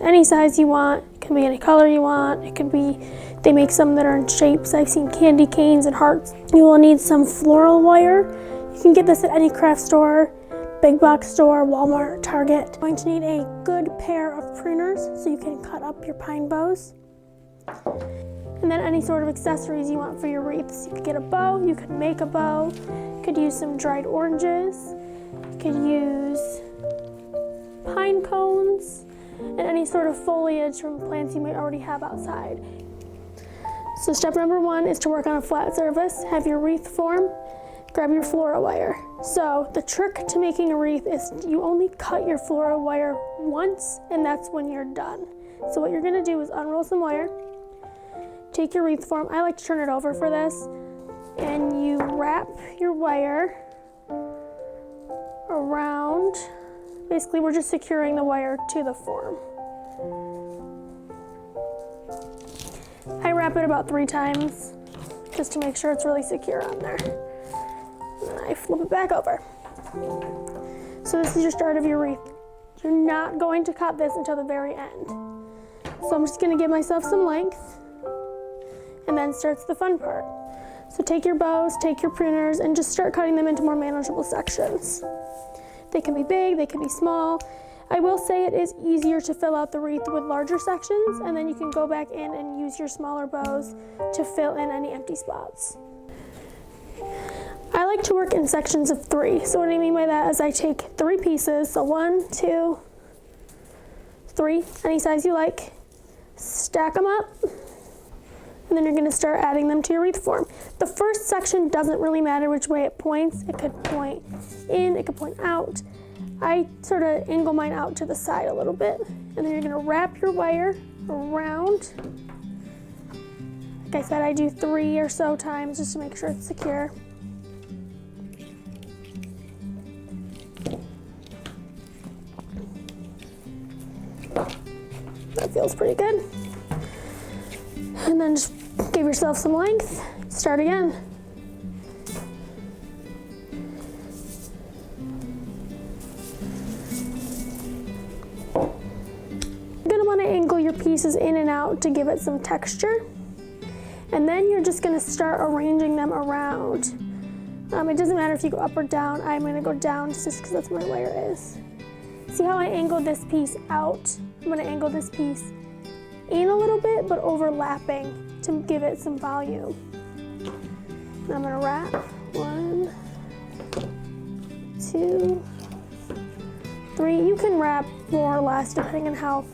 any size you want. It can be any color you want. It could be, they make some that are in shapes. I've seen candy canes and hearts. You will need some floral wire. You can get this at any craft store, big box store, Walmart, Target. You're going to need a good pair of pruners so you can cut up your pine boughs. And then any sort of accessories you want for your wreaths. You could get a bow, you could make a bow, you could use some dried oranges, you could use pine cones, and any sort of foliage from plants you might already have outside. So step number 1 is to work on a flat surface, have your wreath form, grab your floral wire. So the trick to making a wreath is you only cut your floral wire once, and that's when you're done. So what you're gonna do is unroll some wire, take your wreath form. I like to turn it over for this, and you wrap your wire around. Basically, we're just securing the wire to the form. I wrap it about 3 times just to make sure it's really secure on there. And then I flip it back over. So this is your start of your wreath. You're not going to cut this until the very end. So I'm just gonna give myself some length, and then starts the fun part. So take your bows, take your pruners, and just start cutting them into more manageable sections. They can be big, they can be small. I will say it is easier to fill out the wreath with larger sections, and then you can go back in and use your smaller bows to fill in any empty spots. I like to work in sections of 3. So what I mean by that is I take 3 pieces, so 1, 2, 3, any size you like, stack them up, and then you're gonna start adding them to your wreath form. The first section doesn't really matter which way it points. It could point in, it could point out. I sort of angle mine out to the side a little bit, and then you're gonna wrap your wire around. Like I said, I do 3 or so times just to make sure it's secure. That feels pretty good. And then just give yourself some length, start again. You're gonna wanna angle your pieces in and out to give it some texture. And then you're just gonna start arranging them around. It doesn't matter if you go up or down. I'm gonna go down just because that's where my wire is. See how I angled this piece out? I'm gonna angle this piece in a little bit, but overlapping to give it some volume. And I'm gonna wrap 1, 2, 3. You can wrap more or less depending on how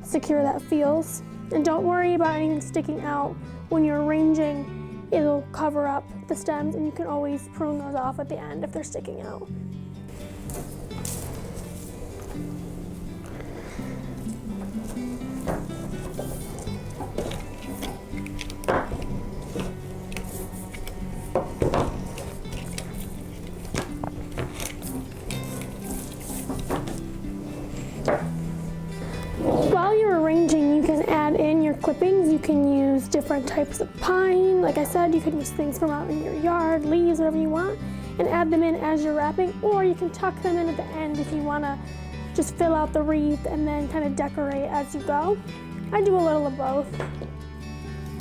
secure that feels. And don't worry about anything sticking out. When you're arranging, it'll cover up the stems, and you can always prune those off at the end if they're sticking out. While you're arranging, you can add in your clippings. You can use different types of pine. Like I said, you can use things from out in your yard, leaves, whatever you want, and add them in as you're wrapping, or you can tuck them in at the end if you want to just fill out the wreath and then kind of decorate as you go. I do a little of both.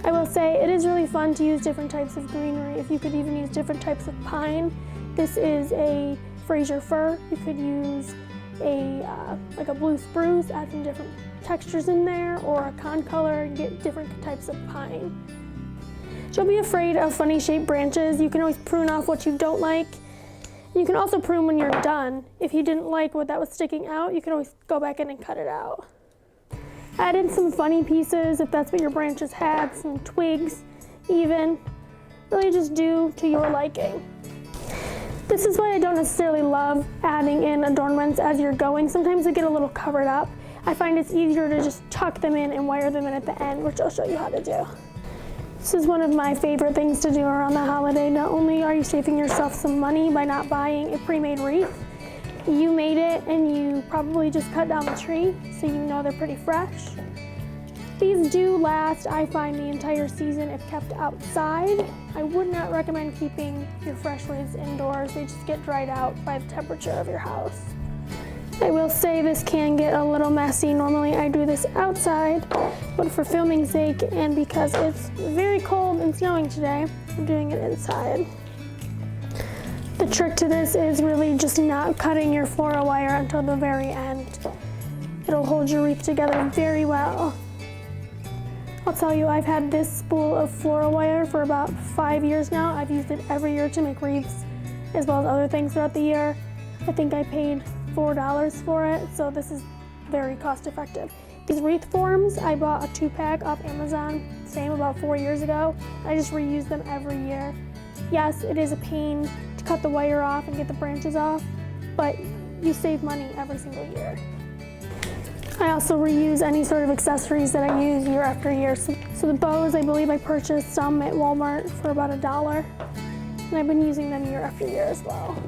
I will say it is really fun to use different types of greenery. If you could even use different types of pine. This is a Fraser fir. You could use like a blue spruce, add some different textures in there, or a concolor and get different types of pine. Don't be afraid of funny shaped branches. You can always prune off what you don't like. You can also prune when you're done. If you didn't like what that was sticking out, you can always go back in and cut it out. Add in some funny pieces if that's what your branches had, some twigs even. Really just do to your liking. This is why I don't necessarily love adding in adornments as you're going. Sometimes they get a little covered up. I find it's easier to just tuck them in and wire them in at the end, which I'll show you how to do. This is one of my favorite things to do around the holiday. Not only are you saving yourself some money by not buying a pre-made wreath, you made it and you probably just cut down the tree, so you know they're pretty fresh. These do last, I find, the entire season if kept outside. I would not recommend keeping your fresh wreaths indoors. They just get dried out by the temperature of your house. I will say this can get a little messy. Normally I do this outside, but for filming's sake and because it's very cold and snowing today, I'm doing it inside. The trick to this is really just not cutting your floral wire until the very end. It'll hold your wreath together very well. I'll tell you, I've had this spool of floral wire for about 5 years now. I've used it every year to make wreaths, as well as other things throughout the year. I think I paid $4 for it, so this is very cost effective. These wreath forms, I bought a 2-pack off Amazon, same about 4 years ago. I just reuse them every year. Yes, it is a pain to cut the wire off and get the branches off, but you save money every single year. I also reuse any sort of accessories that I use year after year. So the bows, I believe I purchased some at Walmart for about $1, and I've been using them year after year as well.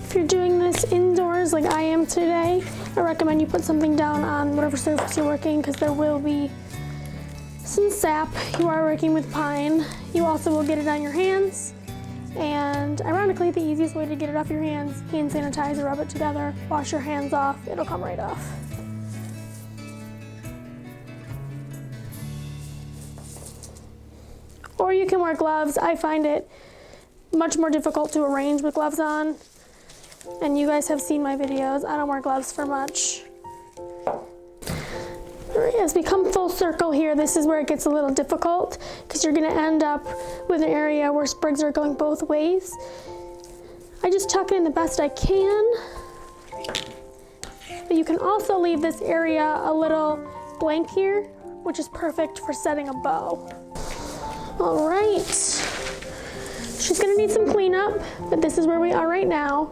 If you're doing this indoors like I am today, I recommend you put something down on whatever surface you're working because there will be some sap. You are working with pine. You also will get it on your hands. And ironically, the easiest way to get it off your hands, hand sanitizer, rub it together, wash your hands off, it'll come right off. Or you can wear gloves. I find it much more difficult to arrange with gloves on. And you guys have seen my videos. I don't wear gloves for much. All right, as we come full circle here, this is where it gets a little difficult because you're gonna end up with an area where sprigs are going both ways. I just tuck it in the best I can. But you can also leave this area a little blank here, which is perfect for setting a bow. All right, she's gonna need some cleanup, but this is where we are right now.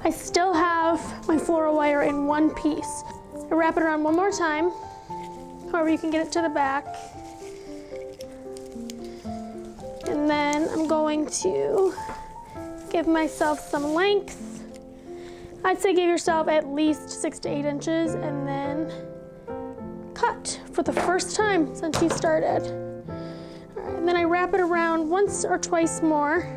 I still have my floral wire in one piece. I wrap it around one more time, however you can get it to the back. And then I'm going to give myself some length. I'd say give yourself at least 6 to 8 inches and then cut for the first time since you started. All right, and then I wrap it around once or twice more.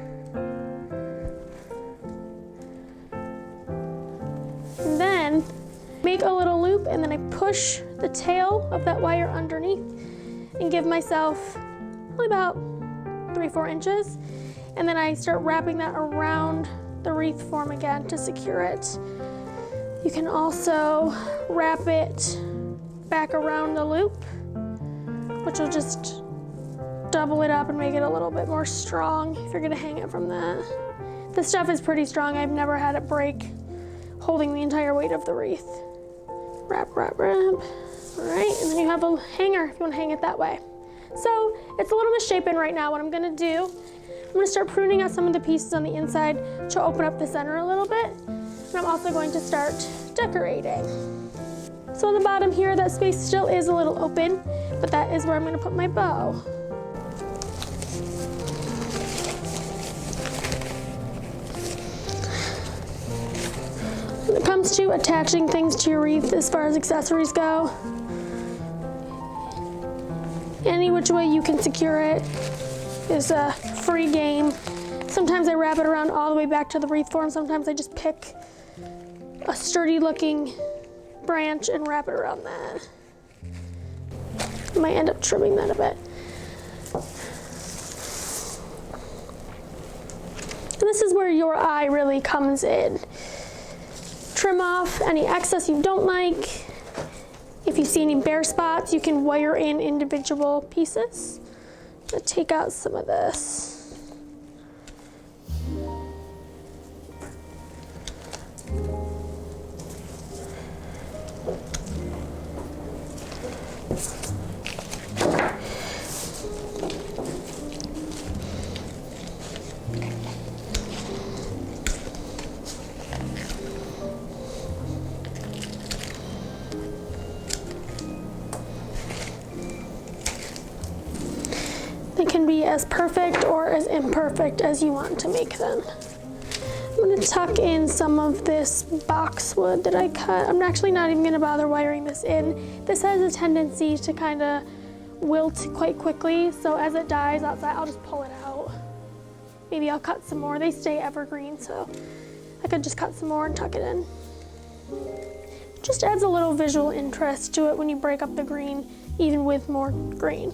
And then make a little loop and then I push the tail of that wire underneath and give myself probably about 3-4 inches. And then I start wrapping that around the wreath form again to secure it. You can also wrap it back around the loop, which will just double it up and make it a little bit more strong if you're gonna hang it from that. This stuff is pretty strong. I've never had it break, holding the entire weight of the wreath. Wrap, wrap, wrap. All right, and then you have a hanger if you want to hang it that way. So it's a little misshapen right now. What I'm gonna do, I'm gonna start pruning out some of the pieces on the inside to open up the center a little bit. And I'm also going to start decorating. So on the bottom here, that space still is a little open, but that is where I'm gonna put my bow. When it comes to attaching things to your wreath as far as accessories go, any which way you can secure it is a free game. Sometimes I wrap it around all the way back to the wreath form. Sometimes I just pick a sturdy looking branch and wrap it around that. I might end up trimming that a bit. And this is where your eye really comes in. Trim off any excess you don't like. If you see any bare spots, you can wire in individual pieces. I'm gonna take out some of this. They can be as perfect or as imperfect as you want to make them. I'm gonna tuck in some of this boxwood that I cut. I'm actually not even gonna bother wiring this in. This has a tendency to kind of wilt quite quickly, so as it dies outside, I'll just pull it out. Maybe I'll cut some more. They stay evergreen, so I could just cut some more and tuck it in. Just adds a little visual interest to it when you break up the green, even with more green.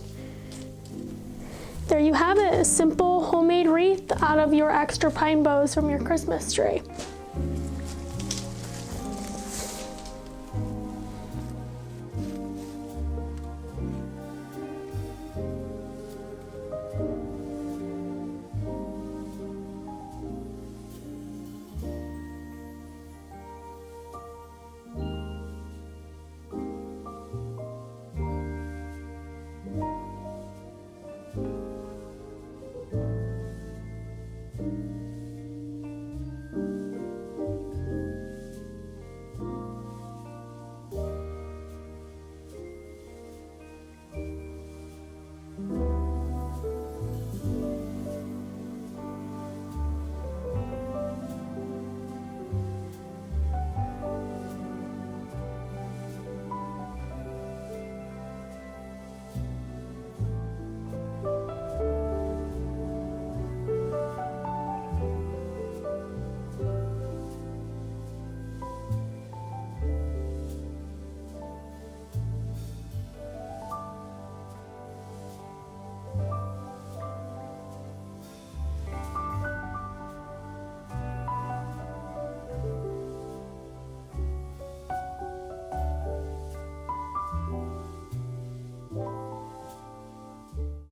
There you have it, a simple homemade wreath out of your extra pine boughs from your Christmas tree.